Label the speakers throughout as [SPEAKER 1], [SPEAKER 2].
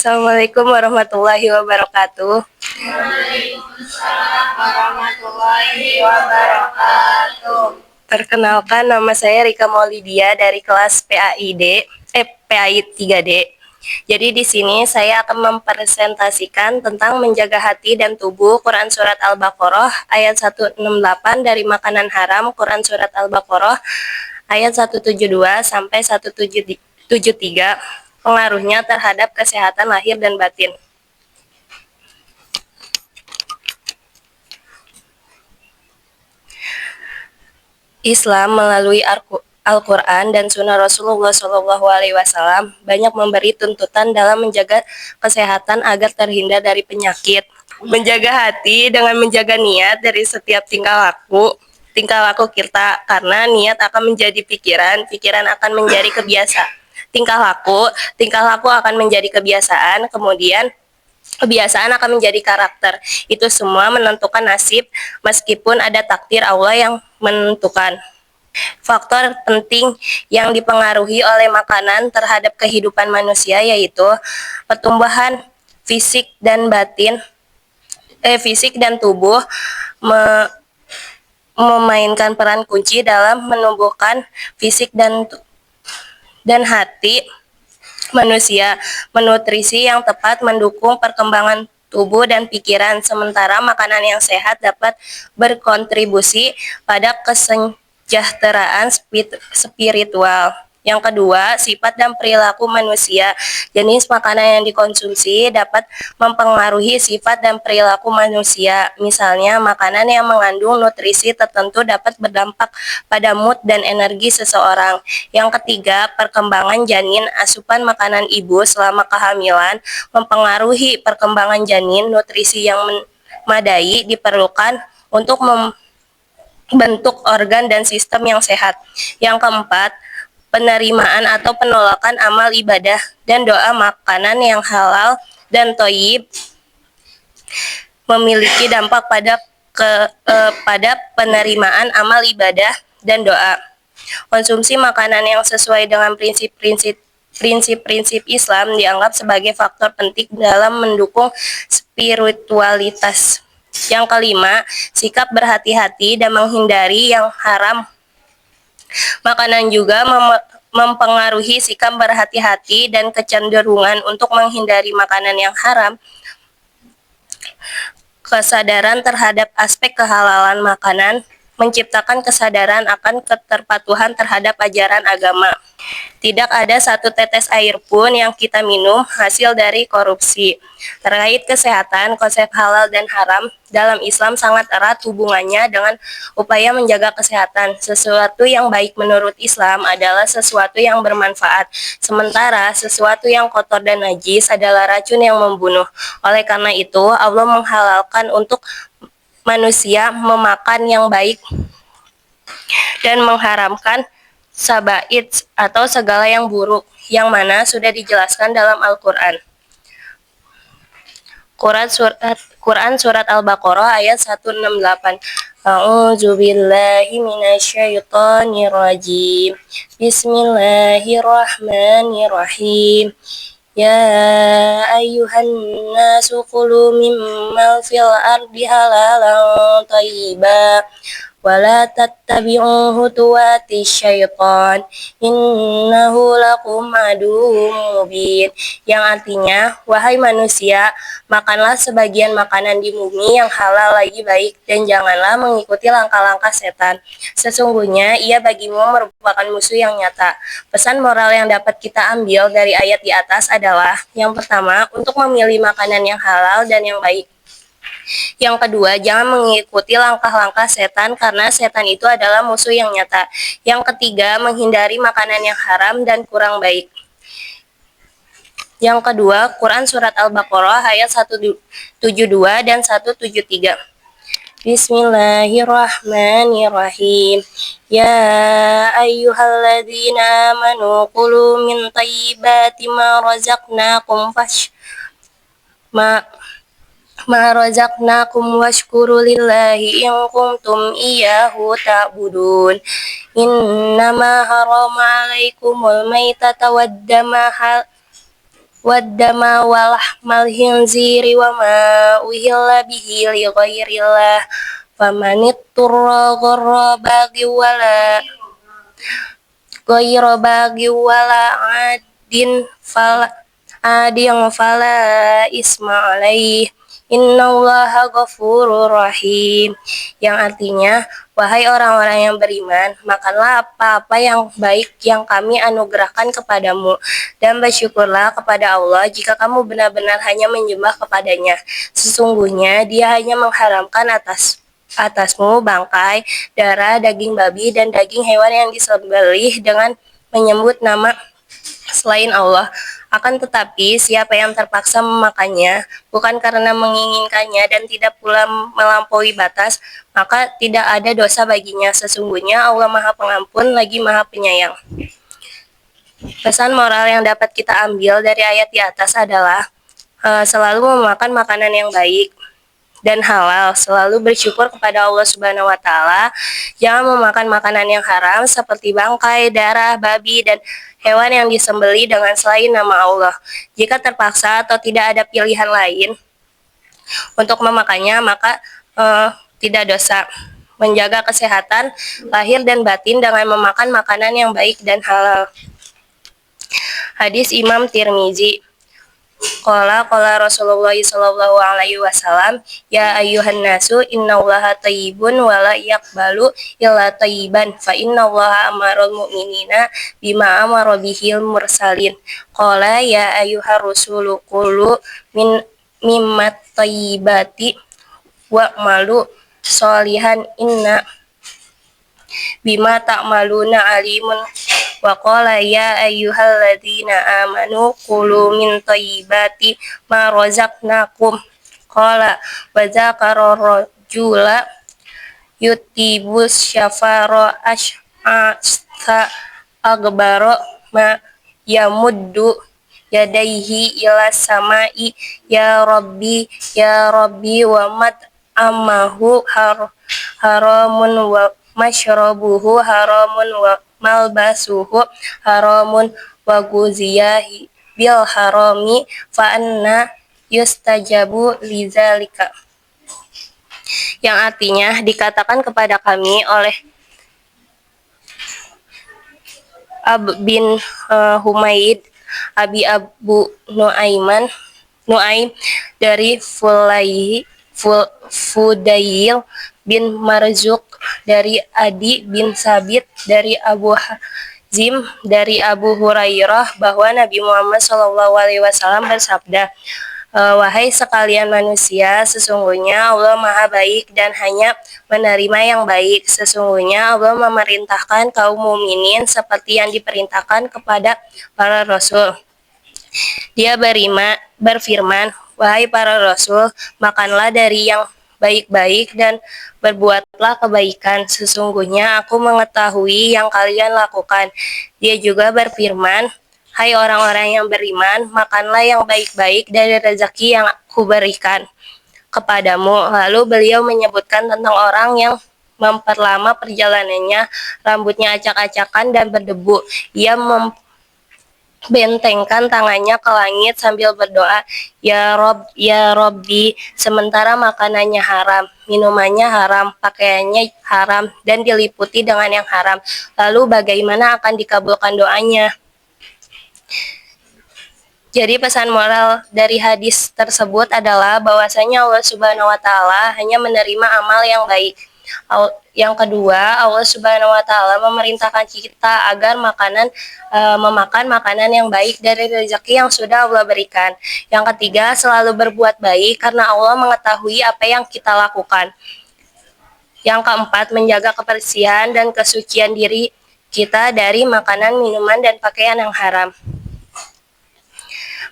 [SPEAKER 1] Assalamualaikum warahmatullahi wabarakatuh.
[SPEAKER 2] Waalaikumsalam warahmatullahi wabarakatuh.
[SPEAKER 1] Perkenalkan, nama saya Rika Maulidia dari kelas PAI 3D. Jadi di sini saya akan mempresentasikan tentang menjaga hati dan tubuh Quran Surat Al-Baqarah ayat 168 dari makanan haram, Quran Surat Al-Baqarah ayat 172 sampai 173, pengaruhnya terhadap kesehatan lahir dan batin. Islam melalui Al-Quran dan Sunnah Rasulullah SAW banyak memberi tuntutan dalam menjaga kesehatan agar terhindar dari penyakit. Menjaga hati dengan menjaga niat dari setiap tingkah laku kita, karena niat akan menjadi pikiran akan menjadi kebiasaan. Tingkah laku akan menjadi kebiasaan, kemudian kebiasaan akan menjadi karakter. Itu semua menentukan nasib, meskipun ada takdir Allah yang menentukan. Faktor penting yang dipengaruhi oleh makanan terhadap kehidupan manusia yaitu pertumbuhan fisik dan tubuh memainkan peran kunci dalam menumbuhkan fisik dan hati manusia. Menutrisi yang tepat mendukung perkembangan tubuh dan pikiran, sementara makanan yang sehat dapat berkontribusi pada kesejahteraan spiritual. Yang kedua, sifat dan perilaku manusia. Jenis makanan yang dikonsumsi dapat mempengaruhi sifat dan perilaku manusia. Misalnya, makanan yang mengandung nutrisi tertentu dapat berdampak pada mood dan energi seseorang. Yang ketiga, perkembangan janin. Asupan makanan ibu selama kehamilan mempengaruhi perkembangan janin. Nutrisi yang memadai diperlukan untuk membentuk organ dan sistem yang sehat. Yang keempat, penerimaan atau penolakan amal ibadah dan doa. Makanan yang halal dan thayyib memiliki dampak pada penerimaan amal ibadah dan doa. Konsumsi makanan yang sesuai dengan prinsip-prinsip Islam dianggap sebagai faktor penting dalam mendukung spiritualitas. Yang kelima, sikap berhati-hati dan menghindari yang haram. Makanan juga mempengaruhi sikap berhati-hati dan kecenderungan untuk menghindari makanan yang haram. Kesadaran terhadap aspek kehalalan makanan menciptakan kesadaran akan keterpatuhan terhadap ajaran agama. Tidak ada satu tetes air pun yang kita minum hasil dari korupsi. Terkait kesehatan, konsep halal dan haram dalam Islam sangat erat hubungannya dengan upaya menjaga kesehatan. Sesuatu yang baik menurut Islam adalah sesuatu yang bermanfaat, sementara sesuatu yang kotor dan najis adalah racun yang membunuh. Oleh karena itu, Allah menghalalkan untuk manusia memakan yang baik dan mengharamkan sabait atau segala yang buruk, yang mana sudah dijelaskan dalam Al-Quran. Quran Surat Al-Baqarah ayat 168. A'udzubillahi minasyaitonirrajim. Bismillahirrahmanirrahim. Ya ayyuhan nasu kulu mimma fil ardi halalan thayyiban wala tattabi'u khutuwati syaitan innahu lakum aduwwum mubin, yang artinya, wahai manusia, makanlah sebagian makanan di bumi yang halal lagi baik, dan janganlah mengikuti langkah-langkah setan. Sesungguhnya ia bagimu merupakan musuh yang nyata. Pesan moral yang dapat kita ambil dari ayat di atas adalah, yang pertama, untuk memilih makanan yang halal dan yang baik. Yang kedua, jangan mengikuti langkah-langkah setan karena setan itu adalah musuh yang nyata. Yang ketiga, menghindari makanan yang haram dan kurang baik. Yang kedua, Quran Surat Al-Baqarah ayat 172 dan 173. Bismillahirrahmanirrahim. Ya ayyuhalladzina amanu kulu min thayyibati ma razaqnakum washkuru lillahi in kuntum iyyahu ta'budun. Innama harama alaikumul maitata waddama waddama walahmal khinziri wa ma uhilla bihi li ghairillah famanit turra ghaira bagi wala adin fala isma alaih innallaha ghafurur rahim, yang artinya, wahai orang-orang yang beriman, makanlah apa-apa yang baik yang kami anugerahkan kepadamu, dan bersyukurlah kepada Allah jika kamu benar-benar hanya menyembah kepadanya. Sesungguhnya dia hanya mengharamkan atasmu bangkai, darah, daging babi, dan daging hewan yang disembelih dengan menyebut nama selain Allah. Akan tetapi, siapa yang terpaksa memakannya, bukan karena menginginkannya dan tidak pula melampaui batas, maka tidak ada dosa baginya. Sesungguhnya Allah Maha Pengampun lagi Maha Penyayang. Pesan moral yang dapat kita ambil dari ayat di atas adalah selalu memakan makanan yang baik dan halal, selalu bersyukur kepada Allah Subhanahu wa taala, jangan memakan makanan yang haram seperti bangkai, darah, babi, dan hewan yang disembeli dengan selain nama Allah. Jika terpaksa atau tidak ada pilihan lain untuk memakannya, maka tidak dosa. Menjaga kesehatan lahir dan batin dengan memakan makanan yang baik dan halal. Hadis Imam Tirmizi. Qala Rasulullah sallallahu alaihi wasallam, ya ayyuhan nasu innallaha thayyibun wa la yaqbalu illa thayyiban fa innallaha amarul mu'minina bima amara bihil mursalin. Qala ya ayyuhar rusulu qulu mimmat thayyibati wa malu sholihan inna bima ta'maluna alimun. Wa qala ya ayyuhalladzina amanu qulu min thayyibati ma razaqnakum. Qala wa dzakara rajula yutibus syafara ash'asa agbaro ma yamuddu yadaihi ila samai ya rabbi wa mat amahu haramun wa mashrabuhu haramun wa malbasuhu haramun wa guziya bil harami fa anna yustajabu lizalika, yang artinya dikatakan kepada kami oleh bin Humaid Abi Abu Nuaim dari Fudail bin Marzuk dari Adi bin Sabit dari Abu Hazim dari Abu Hurairah bahwa Nabi Muhammad SAW bersabda, wahai sekalian manusia, sesungguhnya Allah Maha Baik dan hanya menerima yang baik. Sesungguhnya Allah memerintahkan kaum mukminin seperti yang diperintahkan kepada para rasul. Dia berfirman, wahai para rasul, makanlah dari yang baik-baik dan berbuatlah kebaikan. Sesungguhnya aku mengetahui yang kalian lakukan. Dia juga berfirman, hai orang-orang yang beriman, makanlah yang baik-baik dari rezeki yang aku berikan kepadamu. Lalu beliau menyebutkan tentang orang yang memperlama perjalanannya, rambutnya acak-acakan dan berdebu. Ia bentengkan tangannya ke langit sambil berdoa, ya Robbi, sementara makanannya haram, minumannya haram, pakaiannya haram, dan diliputi dengan yang haram. Lalu bagaimana akan dikabulkan doanya? Jadi pesan moral dari hadis tersebut adalah bahwasanya Allah Subhanahu wa taala hanya menerima amal yang baik. Yang kedua, Allah Subhanahu wa taala memerintahkan kita agar memakan makanan yang baik dari rezeki yang sudah Allah berikan. Yang ketiga, selalu berbuat baik karena Allah mengetahui apa yang kita lakukan. Yang keempat, menjaga kebersihan dan kesucian diri kita dari makanan, minuman, dan pakaian yang haram.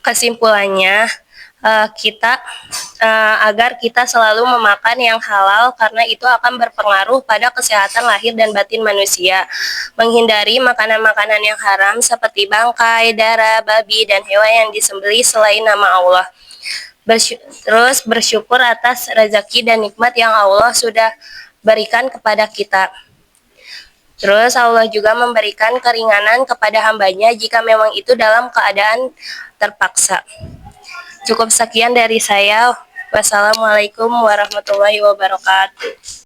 [SPEAKER 1] Kesimpulannya, agar kita selalu memakan yang halal karena itu akan berpengaruh pada kesehatan lahir dan batin manusia. Menghindari makanan-makanan yang haram seperti bangkai, darah, babi, dan hewan yang disembelih selain nama Allah. Terus bersyukur atas rezeki dan nikmat yang Allah sudah berikan kepada kita. Terus Allah juga memberikan keringanan kepada hambanya jika memang itu dalam keadaan terpaksa. Cukup sekian dari saya. Wassalamualaikum warahmatullahi wabarakatuh.